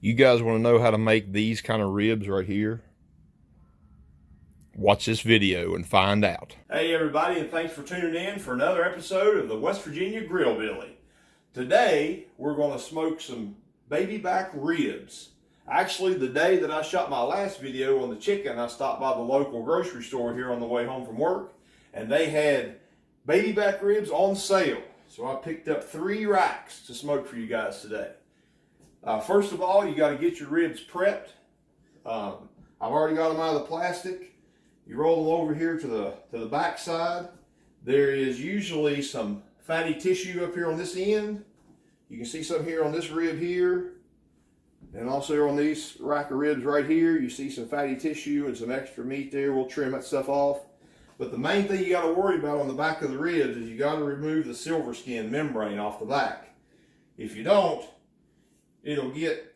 You guys want to know how to make these kind of ribs right here? Watch this video and find out. Hey everybody, and thanks for tuning in for another episode of the West Virginia Grill Billy. Today we're going to smoke some baby back ribs. Actually, the day that I shot my last video on the chicken, I stopped by the local grocery store here on the way home from work, and they had baby back ribs on sale. So I picked up 3 racks to smoke for you guys today. First of all, you got to get your ribs prepped. I've already got them out of the plastic. You roll them over here to the back side. There is usually some fatty tissue up here on this end. You can see some here on this rib here. And also on these rack of ribs right here, you see some fatty tissue and some extra meat there. We'll trim that stuff off. But the main thing you got to worry about on the back of the ribs is you got to remove the silver skin membrane off the back. If you don't, it'll get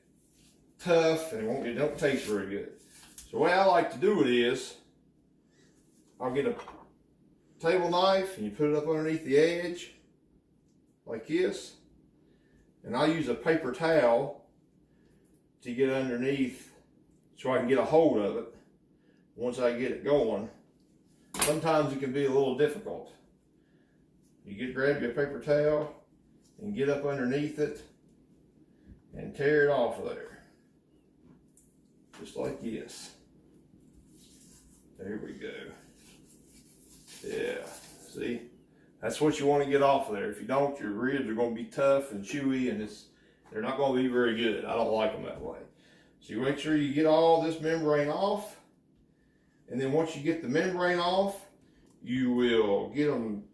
tough and it don't taste very good. So the way I like to do it is, I'll get a table knife and you put it up underneath the edge like this, and I'll use a paper towel to get underneath so I can get a hold of it once I get it going. Sometimes it can be a little difficult. You grab your paper towel and get up underneath it and tear it off of there, just like this. There we go. Yeah, see, that's what you want to get off of there. If you don't, your ribs are going to be tough and chewy, and they're not going to be very good. I don't like them that way. So you make sure you get all this membrane off, and then once you get the membrane off, you will get them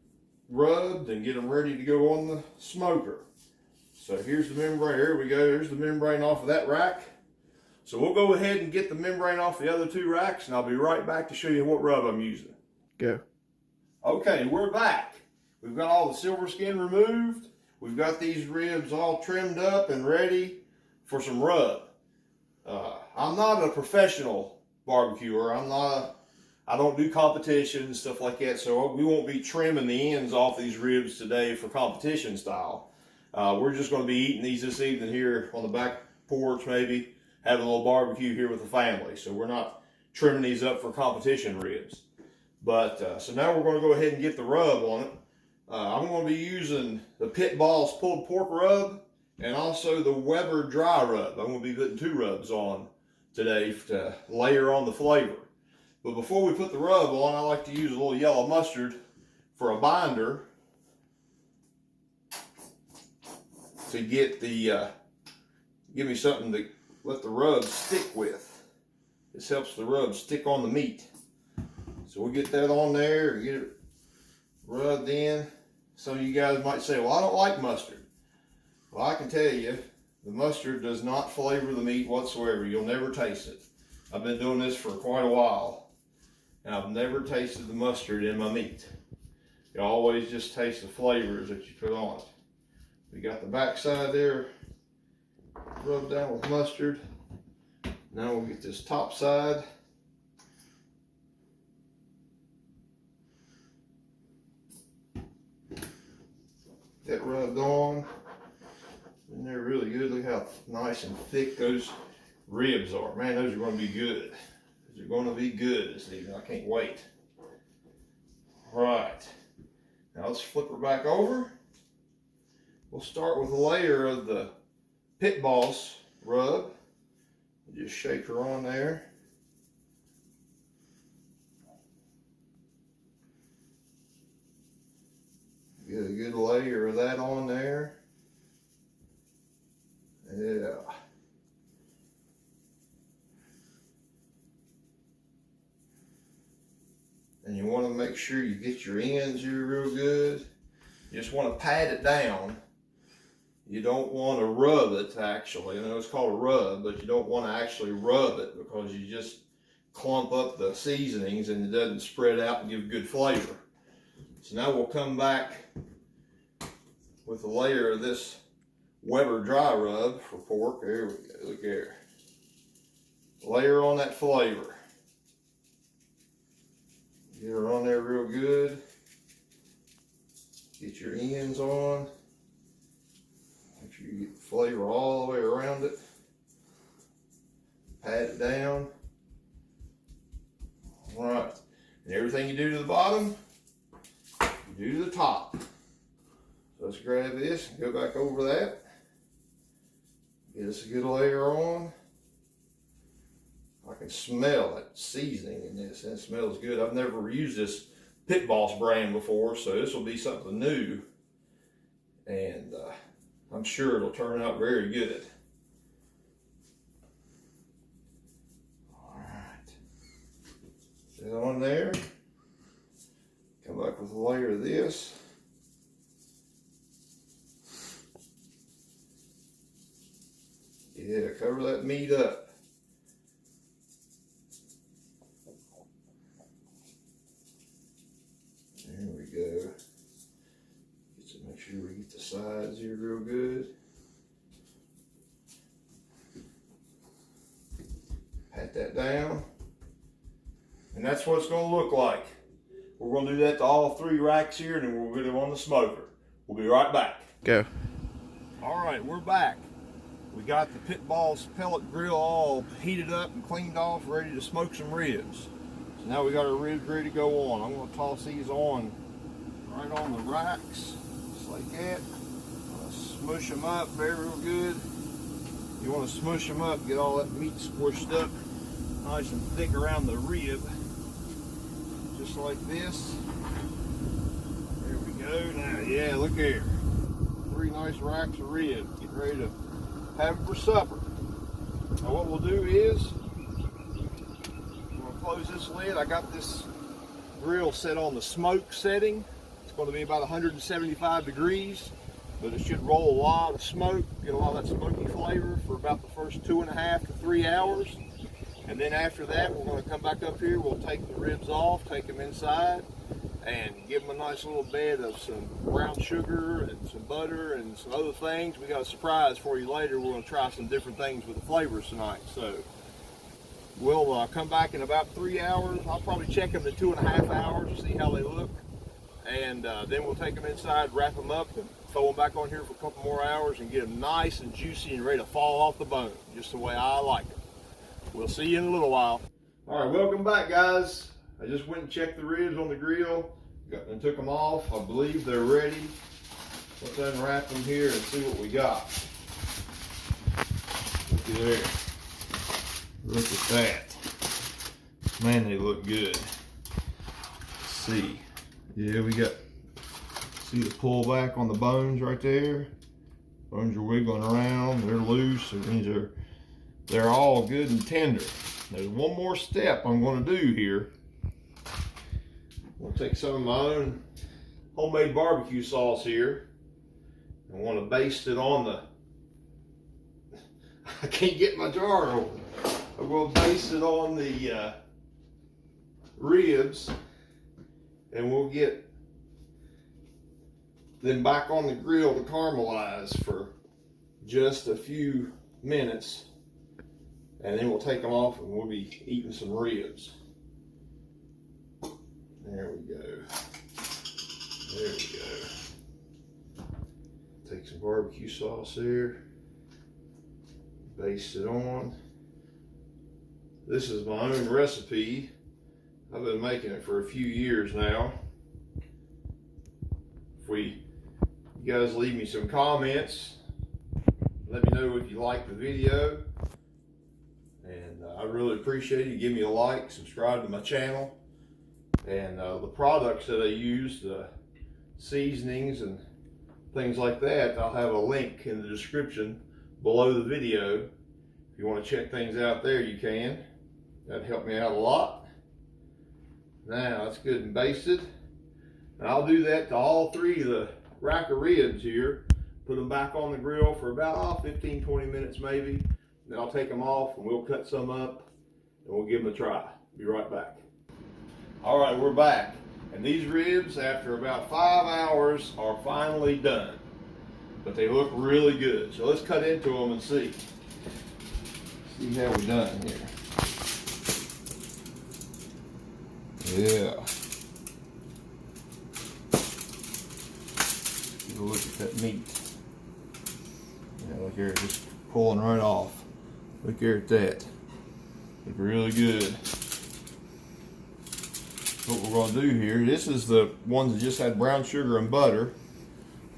rubbed and get them ready to go on the smoker. So here's the membrane. There we go. There's the membrane off of that rack. So we'll go ahead and get the membrane off the other 2 racks, and I'll be right back to show you what rub I'm using. Go. Okay, we're back. We've got all the silver skin removed. We've got these ribs all trimmed up and ready for some rub. I'm not a professional barbecuer. I don't do competition and stuff like that, so we won't be trimming the ends off these ribs today for competition style. We're just going to be eating these this evening here on the back porch, maybe having a little barbecue here with the family. So we're not trimming these up for competition ribs. But so now we're going to go ahead and get the rub on it. I'm going to be using the Pit Boss pulled pork rub and also the Weber dry rub. I'm going to be putting 2 rubs on today to layer on the flavor. But before we put the rub on, I like to use a little yellow mustard for a binder to get give me something to let the rub stick with. This helps the rub stick on the meat. So we'll get that on there and get it rubbed in. Some of you guys might say, well, I don't like mustard. Well, I can tell you, the mustard does not flavor the meat whatsoever. You'll never taste it. I've been doing this for quite a while, and I've never tasted the mustard in my meat. You always just taste the flavors that you put on it. We got the back side there rubbed down with mustard. Now we'll get this top side. That rubbed on, and they're really good. Look how nice and thick those ribs are. Man, those are going to be good. Those are going to be good this evening. I can't wait. All right, now let's flip her back over. We'll start with a layer of the Pit Boss rub. Just shake her on there. Get a good layer of that on there. Yeah. And you want to make sure you get your ends here real good. You just want to pat it down. You don't want to rub it, actually. I know it's called a rub, but you don't want to actually rub it because you just clump up the seasonings and it doesn't spread out and give good flavor. So now we'll come back with a layer of this Weber dry rub for pork. There we go, look there. Layer on that flavor. Get her on there real good. Get your ends on. Make sure you get the flavor all the way around it. pat it down. All right, and everything you do to the bottom, you do to the top. So let's grab this and go back over that. Get us a good layer on. I can smell that seasoning in this, and it smells good. I've never used this Pit Boss brand before, so this will be something new. And I'm sure it'll turn out very good. All right. Set it on there. Come back with a layer of this. Yeah, cover that meat up. There we go. Make sure we get the sides here real good. Pat that down. And that's what it's going to look like. We're going to do that to all 3 racks here, and then we'll get them on the smoker. We'll be right back. Go. All right, we're back. We got the Pit Boss pellet grill all heated up and cleaned off, ready to smoke some ribs. So now we got our ribs ready to go on. I'm going to toss these on right on the racks, just like that. Smush them up very real good. You want to smush them up, get all that meat squished up nice and thick around the rib, just like this. There we go. Now, yeah, look here. 3 nice racks of ribs. Get ready to have it for supper. Now what we'll do is, we'll close this lid. I got this grill set on the smoke setting. It's going to be about 175 degrees, but it should roll a lot of smoke, get a lot of that smoky flavor for about the first 2.5 to 3 hours. And then after that, we're going to come back up here. We'll take the ribs off, take them inside, and give them a nice little bed of some brown sugar and some butter and some other things. We got a surprise for you later. We're going to try some different things with the flavors tonight. So we'll come back in about 3 hours. I'll probably check them in 2.5 hours to see how they look. And then we'll take them inside, wrap them up, and throw them back on here for a couple more hours and get them nice and juicy and ready to fall off the bone, just the way I like them. We'll see you in a little while. All right, welcome back, guys. I just went and checked the ribs on the grill and took them off. I believe they're ready. Let's unwrap them here and see what we got. Looky there. Look at that. Man, they look good. Let's see. Yeah, we got, see the pullback on the bones right there? Bones are wiggling around, they're loose, and they're all good and tender. There's one more step I'm going to do here. I'll take some of my own homemade barbecue sauce here. I want to baste it on the, I can't get my jar open. I'm going to baste it on the ribs, and we'll get them back on the grill to caramelize for just a few minutes, and then we'll take them off and we'll be eating some ribs. There we go. There we go. Take some barbecue sauce there, baste it on. This is my own recipe. I've been making it for a few years now. You guys leave me some comments, let me know if you like the video, and I really appreciate it. Give me a like, subscribe to my channel, and the products that I use, the seasonings and things like that, I'll have a link in the description below the video. If you want to check things out there, you can. That'd help me out a lot. Now it's good and basted. And I'll do that to all 3 of the rack of ribs here. Put them back on the grill for about 15-20 minutes maybe. Then I'll take them off and we'll cut some up and we'll give them a try. Be right back. All right, we're back. And these ribs, after about 5 hours, are finally done. But they look really good. So let's cut into them and see. See how we're done here. Yeah. Take a look at that meat. Yeah, look here, just pulling right off. Look here at that. It's really good. What we're going to do here, this is the ones that just had brown sugar and butter.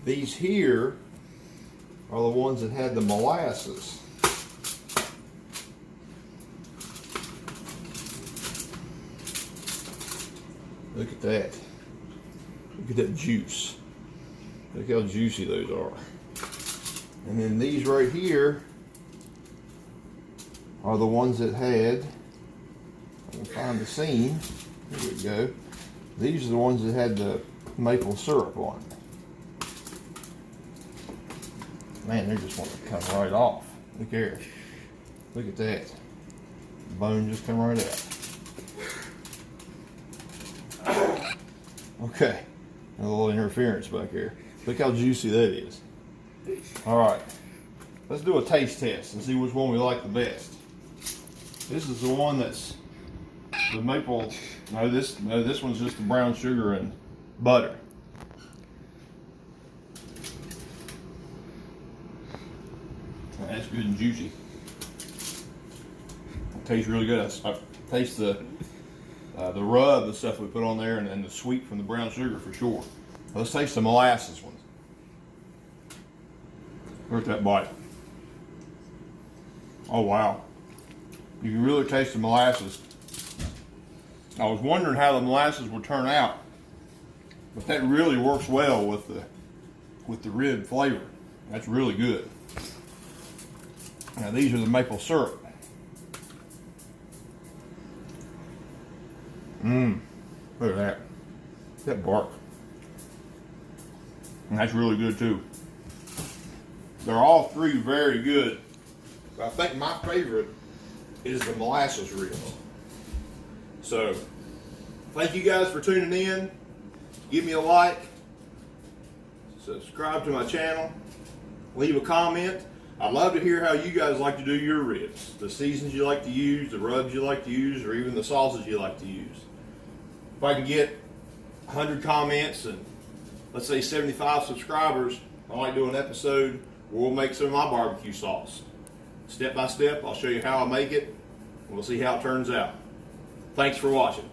These here are the ones that had the molasses. Look at that. Look at that juice. Look how juicy those are. And then these right here are the ones that had, I can find the seam. There we go. These are the ones that had the maple syrup on them. Man, they just want to come right off. Look here. Look at that. The bone just come right out. Okay. A little interference back here. Look how juicy that is. Alright. Let's do a taste test and see which one we like the best. This is the one that's the maple. No, this one's just the brown sugar and butter. That's good and juicy. It tastes really good. I taste the rub, the stuff we put on there, and the sweet from the brown sugar for sure. Let's taste the molasses one. Look at that bite. Oh wow. You can really taste the molasses. I was wondering how the molasses would turn out, but that really works well with the rib flavor. That's really good. Now these are the maple syrup. Look at that. That bark. And that's really good too. They're all three very good. But I think my favorite is the molasses ribs. So, thank you guys for tuning in. Give me a like. Subscribe to my channel. Leave a comment. I'd love to hear how you guys like to do your ribs. The seasons you like to use, the rubs you like to use, or even the sauces you like to use. If I can get 100 comments and let's say 75 subscribers, I might do an episode where we'll make some of my barbecue sauce. Step by step, I'll show you how I make it, and we'll see how it turns out. Thanks for watching.